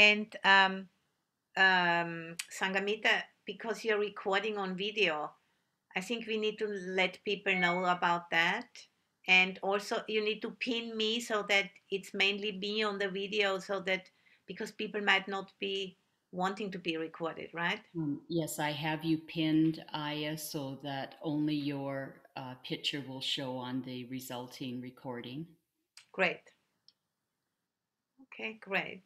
And Sangamita, because you're recording on video, I think we need to let people know about that. And also, you need to pin me so that it's mainly me on the video, so that because people might not be wanting to be recorded, right? Yes, I have you pinned, Ayya, so that only your picture will show on the resulting recording. Great. Okay, great.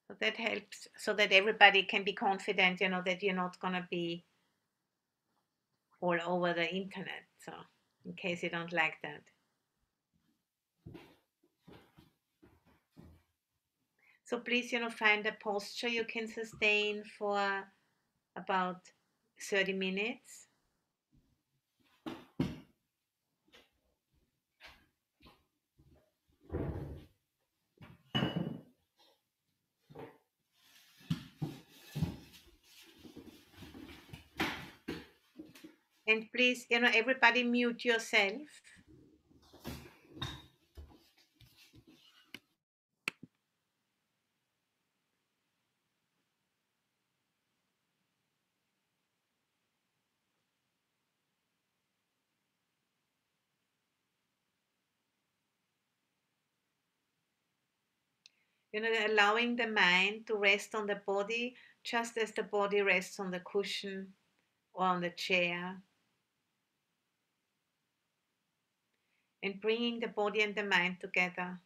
So that helps so that everybody can be confident, that you're not going to be all over the internet. So, in case you don't like that. So, please, find a posture you can sustain for about 30 minutes. And please, everybody mute yourself. Allowing the mind to rest on the body just as the body rests on the cushion or on the chair. And bringing the body and the mind together.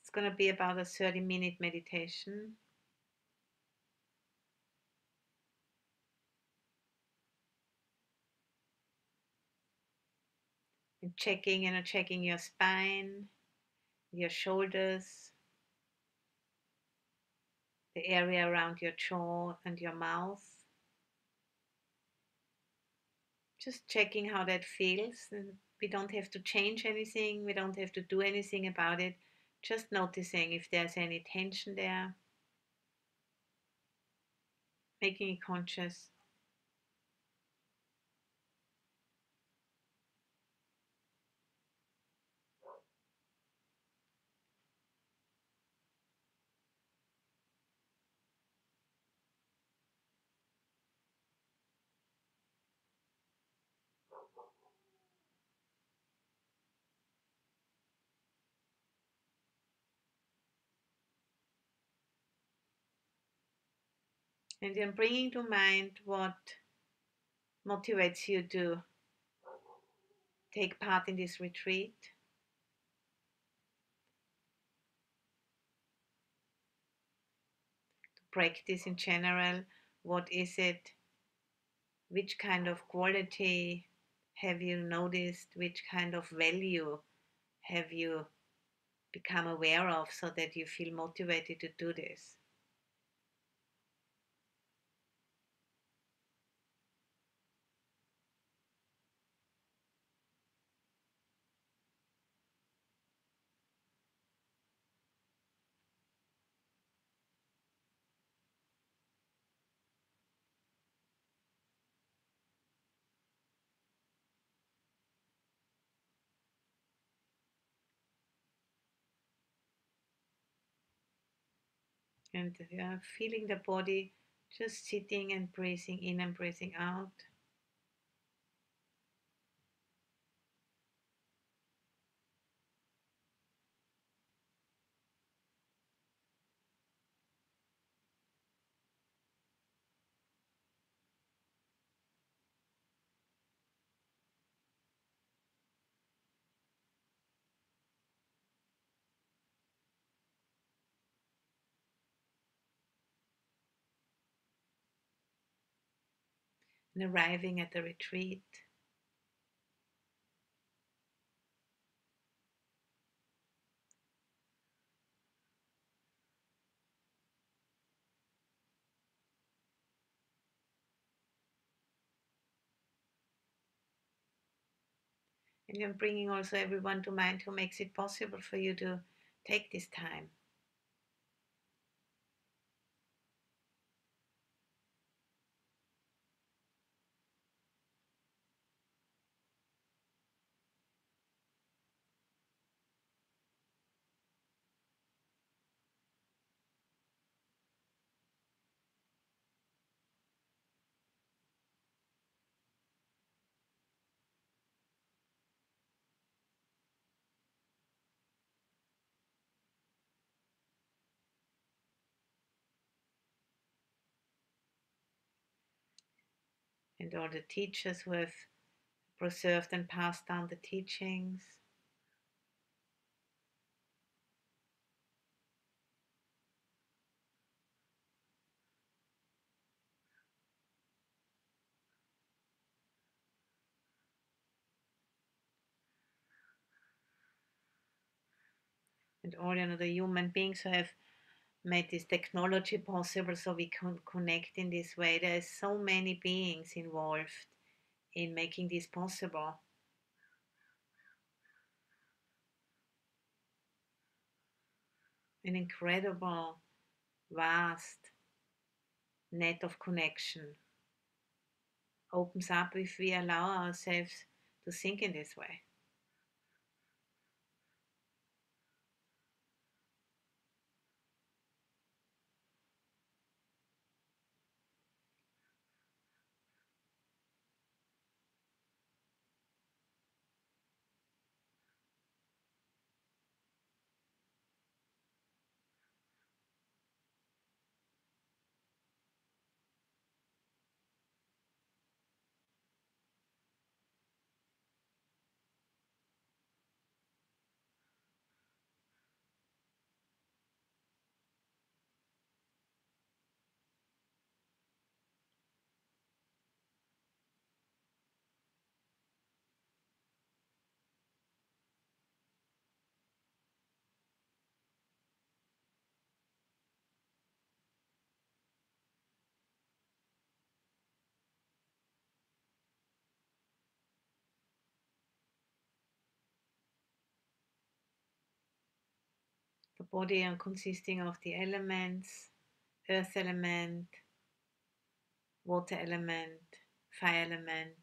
It's going to be about a 30-minute meditation. And checking your spine, your shoulders, the area around your jaw and your mouth. Just checking how that feels. And we don't have to change anything, we don't have to do anything about it. Just noticing if there's any tension there, making it conscious. And then bringing to mind what motivates you to take part in this retreat. Practice in general. What is it? Which kind of quality have you noticed? Which kind of value have you become aware of so that you feel motivated to do this? And feeling the body just sitting and breathing in and breathing out. And arriving at the retreat. And you're bringing also everyone to mind who makes it possible for you to take this time. and all the teachers who have preserved and passed down the teachings. And all the human beings who have made this technology possible so we can connect in this way. There are so many beings involved in making this possible. An incredible, vast net of connection opens up if we allow ourselves to think in this way. The body consisting of the elements, earth element, water element, fire element,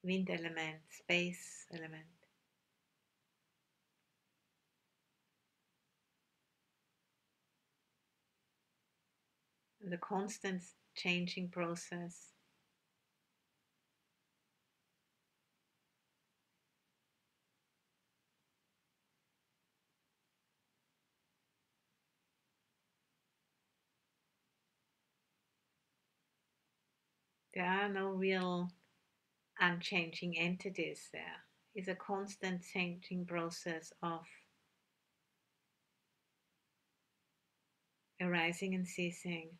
wind element, space element. The constant changing process. There are no real unchanging entities there. It's a constant changing process of arising and ceasing.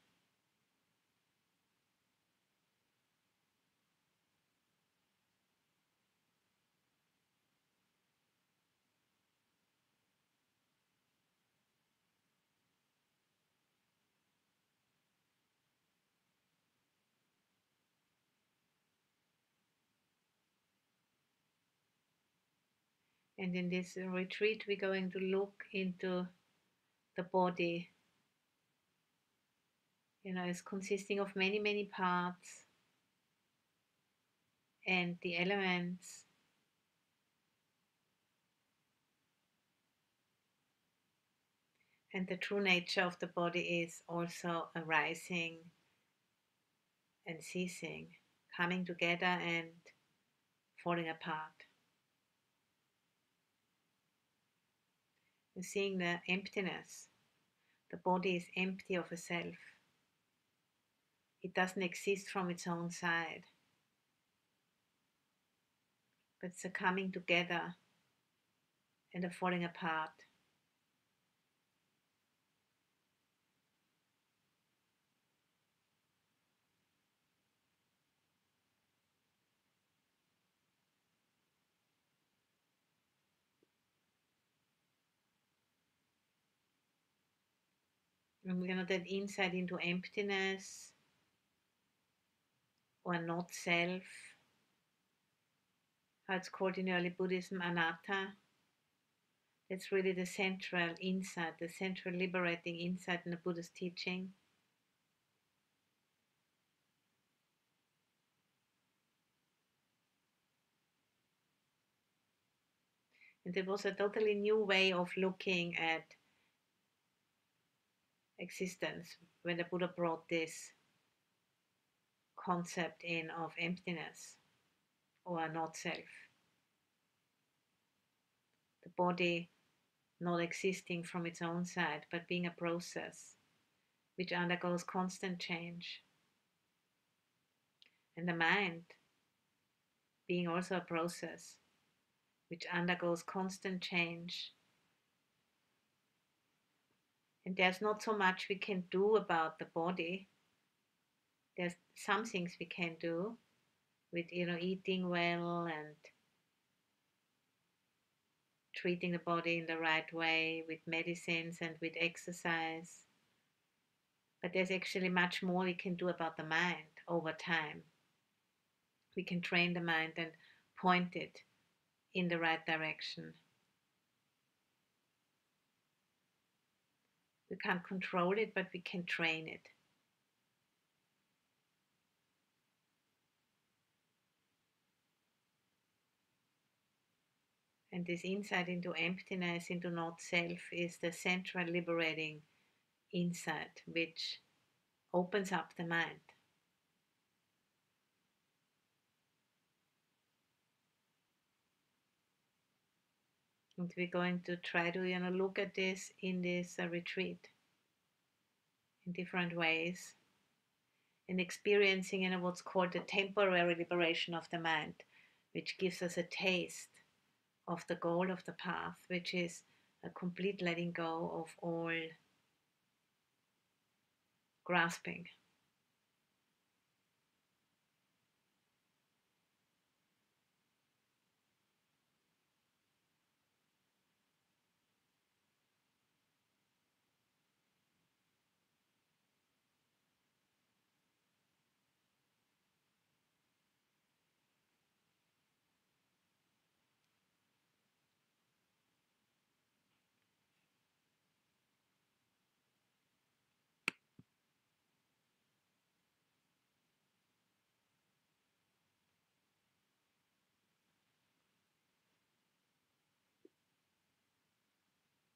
And in this retreat, we're going to look into the body. It's consisting of many, many parts, and the elements. And the true nature of the body is also arising and ceasing, coming together and falling apart. You're seeing the emptiness. The body is empty of a self. It doesn't exist from its own side, but it's a coming together and a falling apart. And that insight into emptiness or not self, how it's called in early Buddhism, anatta. That's really the central insight, the central liberating insight in the Buddha's teaching. And it was a totally new way of looking at existence when the Buddha brought this concept in of emptiness or not self. The body not existing from its own side, but being a process which undergoes constant change. And the mind being also a process which undergoes constant change. And there's not so much we can do about the body. There's some things we can do with, eating well and treating the body in the right way with medicines and with exercise. But there's actually much more we can do about the mind over time. We can train the mind and point it in the right direction. We can't control it, but we can train it. And this insight into emptiness, into not self, is the central liberating insight which opens up the mind. And we're going to try to look at this in this retreat in different ways and experiencing what's called the temporary liberation of the mind, which gives us a taste of the goal of the path, which is a complete letting go of all grasping.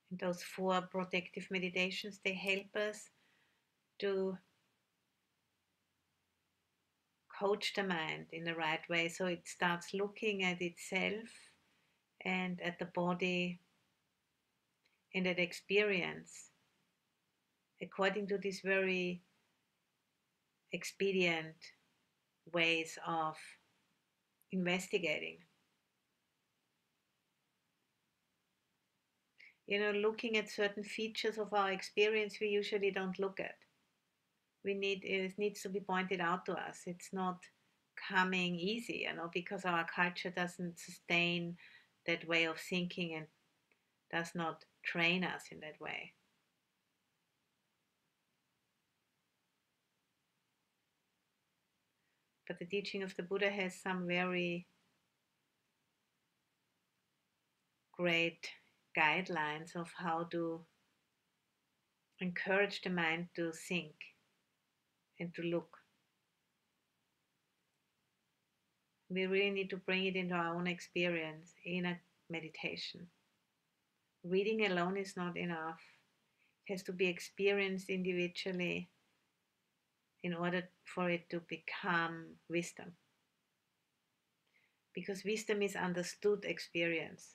And those 4 protective meditations, they help us to coach the mind in the right way so it starts looking at itself and at the body and at experience according to these very expedient ways of investigating. Looking at certain features of our experience we usually don't look at. It needs to be pointed out to us. It's not coming easy, because our culture doesn't sustain that way of thinking and does not train us in that way. But the teaching of the Buddha has some very great guidelines of how to encourage the mind to think and to look. We really need to bring it into our own experience in a meditation. Reading alone is not enough. It has to be experienced individually in order for it to become wisdom. Because wisdom is understood experience.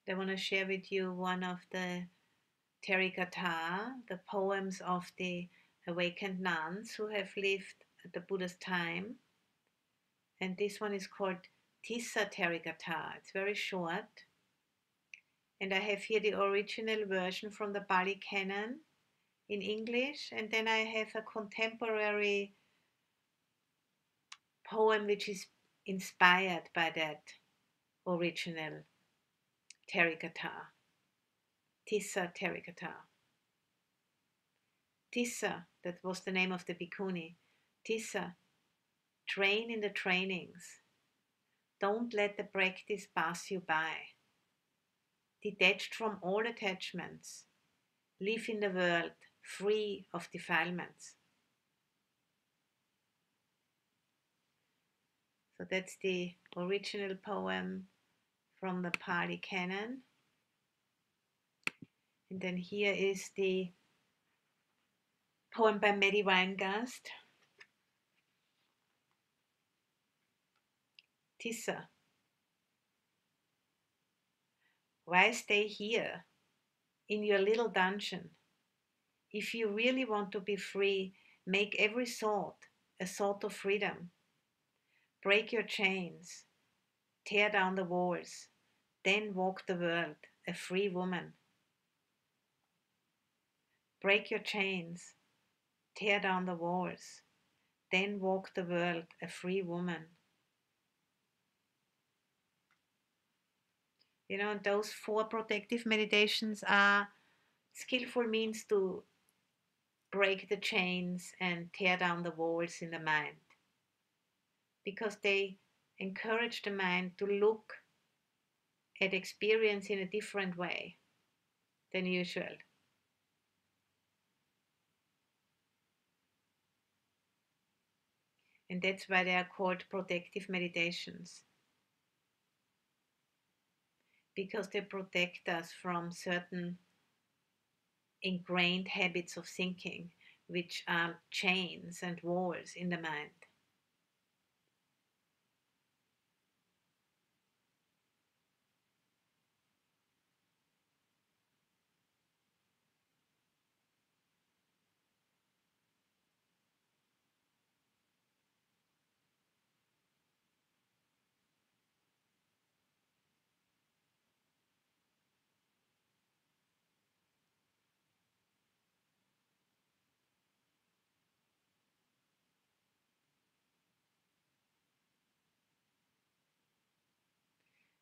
I want to share with you one of the Therigatha, the poems of the awakened nuns who have lived at the Buddha's time. And this one is called Tissa Therigatha. It's very short. And I have here the original version from the Pali Canon in English, and then I have a contemporary poem which is inspired by that original Terikata, Tissa Terikata. Tissa, that was the name of the bhikkhuni. Tissa, train in the trainings. Don't let the practice pass you by. Detached from all attachments, live in the world free of defilements. So that's the original poem from the Pali Canon. And then here is the poem by Medi Weingast, Tissa. Why stay here in your little dungeon? If you really want to be free, make every thought a thought of freedom. Break your chains, tear down the walls, then walk the world a free woman. Break your chains, tear down the walls, then walk the world a free woman. You know, those 4 protective meditations are skillful means to break the chains and tear down the walls in the mind, because they encourage the mind to look at experience in a different way than usual. And that's why they are called protective meditations, because they protect us from certain ingrained habits of thinking, which are chains and walls in the mind.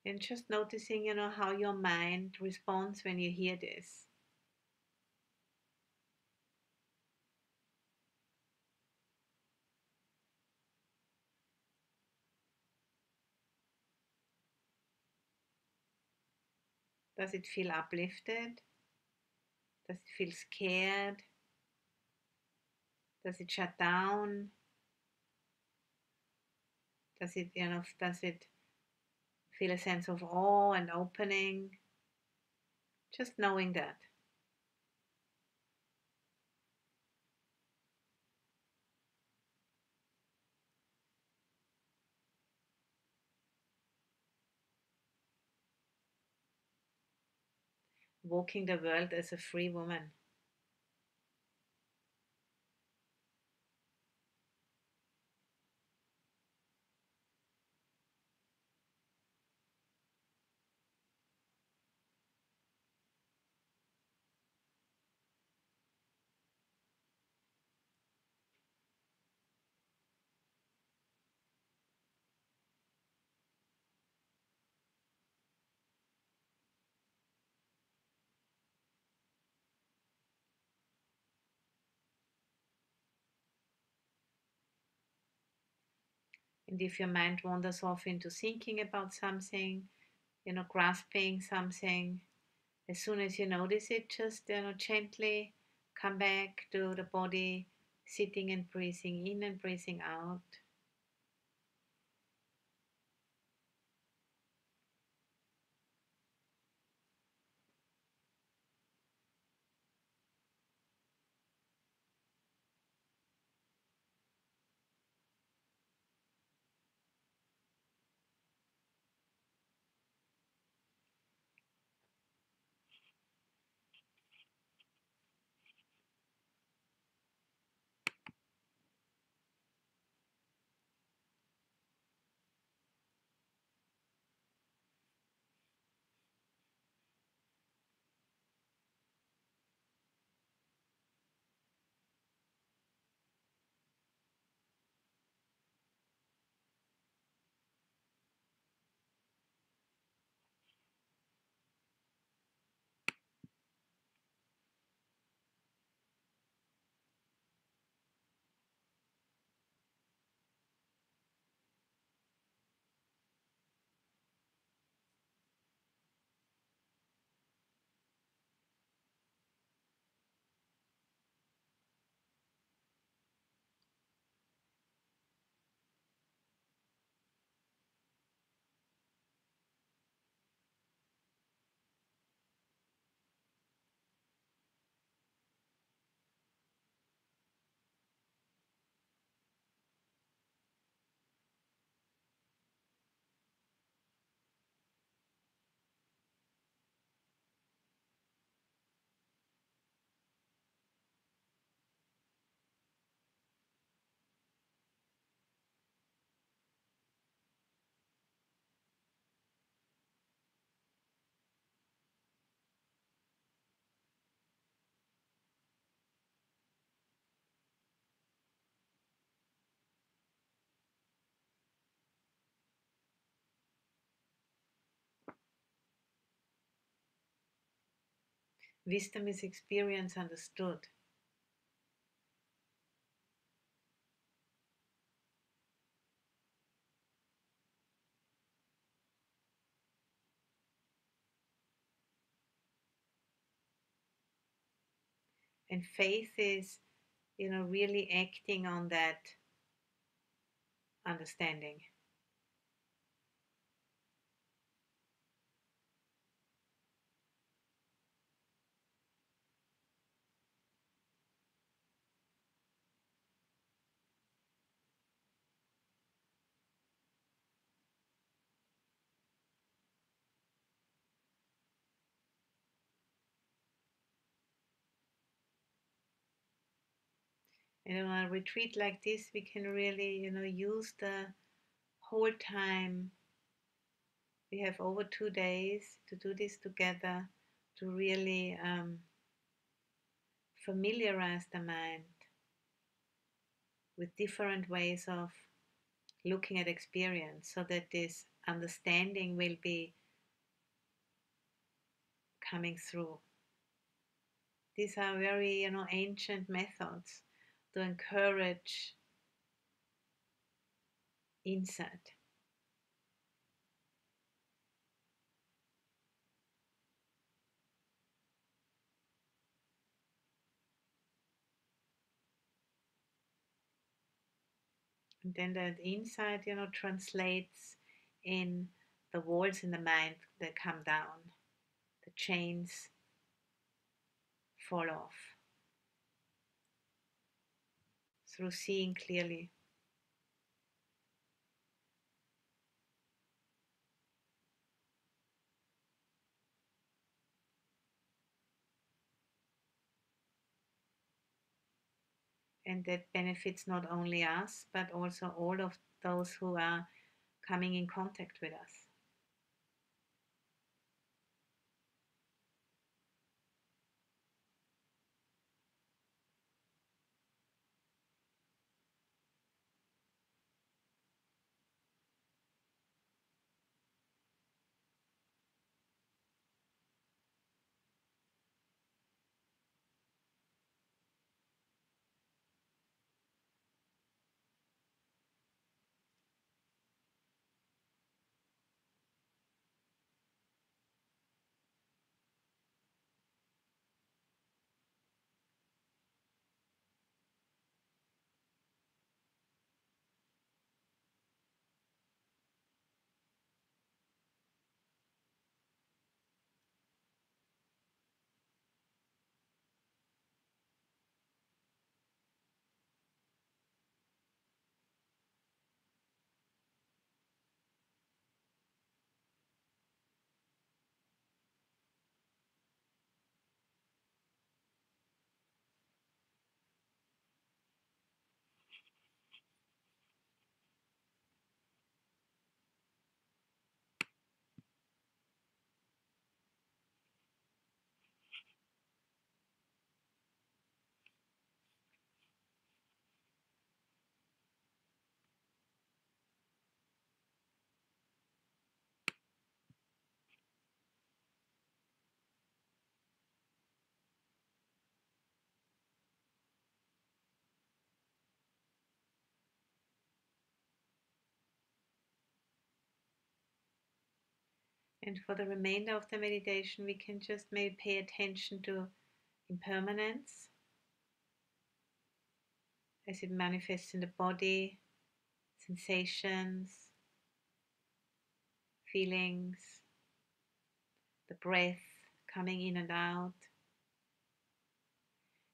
And just noticing, you know, how your mind responds when you hear this. Does it feel uplifted? Does it feel scared? Does it shut down? Does it feel a sense of awe and opening? Just knowing that. Walking the world as a free woman. And if your mind wanders off into thinking about something, you know, grasping something, as soon as you notice it, just, you know, gently come back to the body, sitting and breathing in and breathing out. Wisdom is experience understood. And faith is, really acting on that understanding. And on a retreat like this, we can really, use the whole time. We have over 2 days to do this together to really familiarize the mind with different ways of looking at experience so that this understanding will be coming through. These are very, ancient methods to encourage insight. And then that insight, translates in the walls in the mind that come down, the chains fall off through seeing clearly. And that benefits not only us, but also all of those who are coming in contact with us. And for the remainder of the meditation, we can just maybe pay attention to impermanence as it manifests in the body, sensations, feelings, the breath coming in and out,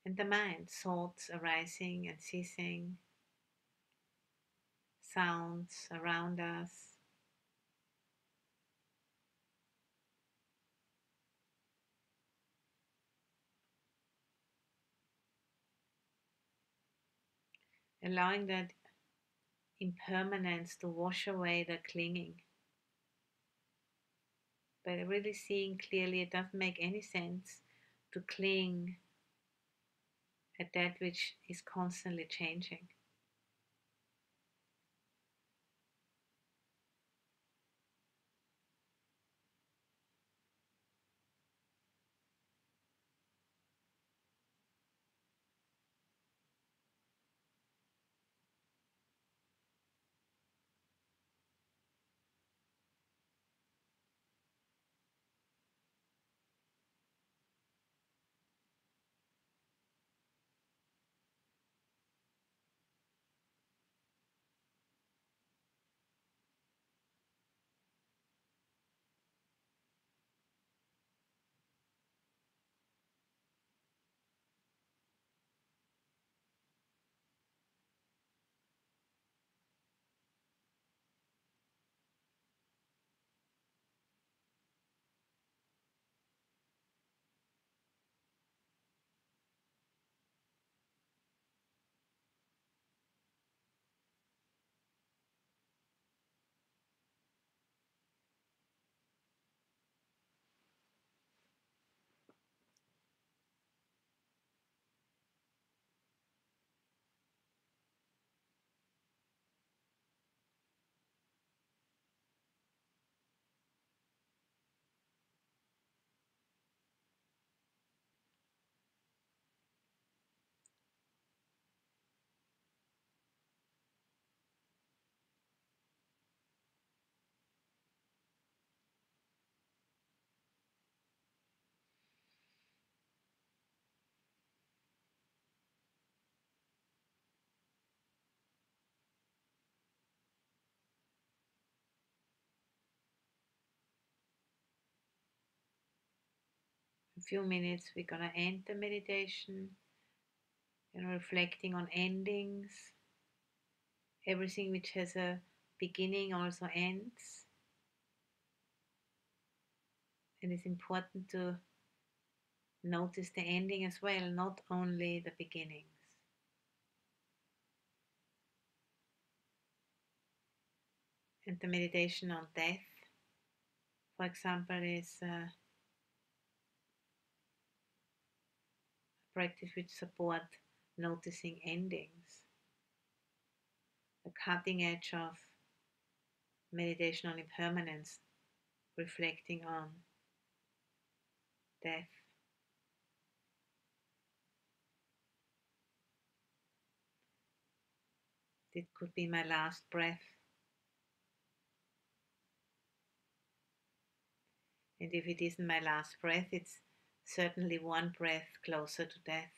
and the mind, thoughts arising and ceasing, sounds around us. Allowing that impermanence to wash away the clinging. But really seeing clearly it doesn't make any sense to cling at that which is constantly changing. few minutes we're gonna end the meditation, reflecting on endings. Everything which has a beginning also ends. And it's important to notice the ending as well, not only the beginnings. And the meditation on death, for example, is a practice which supports noticing endings. The cutting edge of meditation on impermanence, reflecting on death. It could be my last breath. And if it isn't my last breath, it's certainly one breath closer to death.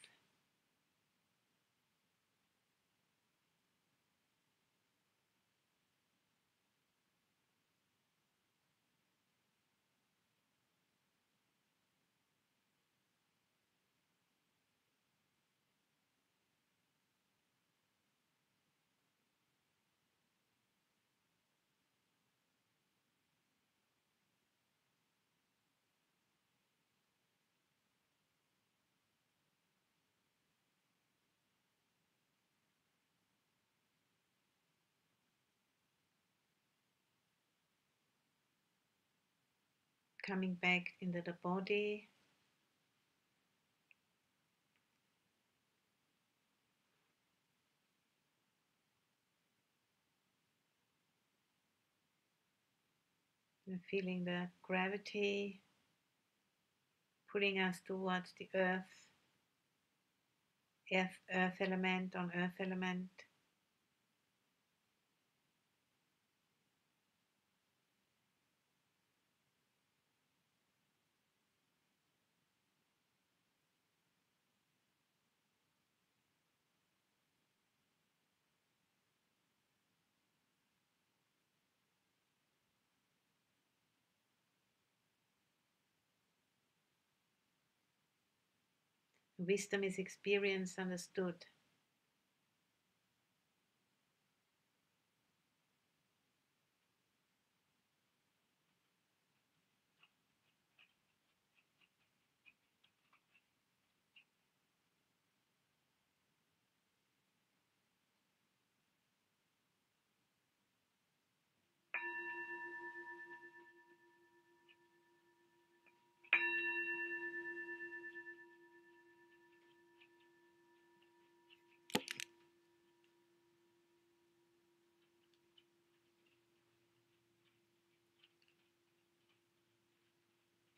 Coming back into the body. And feeling the gravity pulling us towards the earth element on earth element. Wisdom is experienced, understood.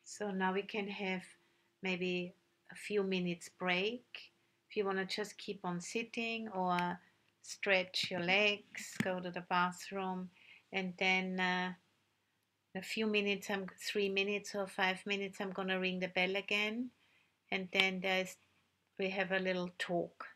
So now we can have maybe a few minutes break. If you want to just keep on sitting or stretch your legs, go to the bathroom, and then a few minutes, 3 minutes or 5 minutes, I'm gonna ring the bell again, and then we have a little talk.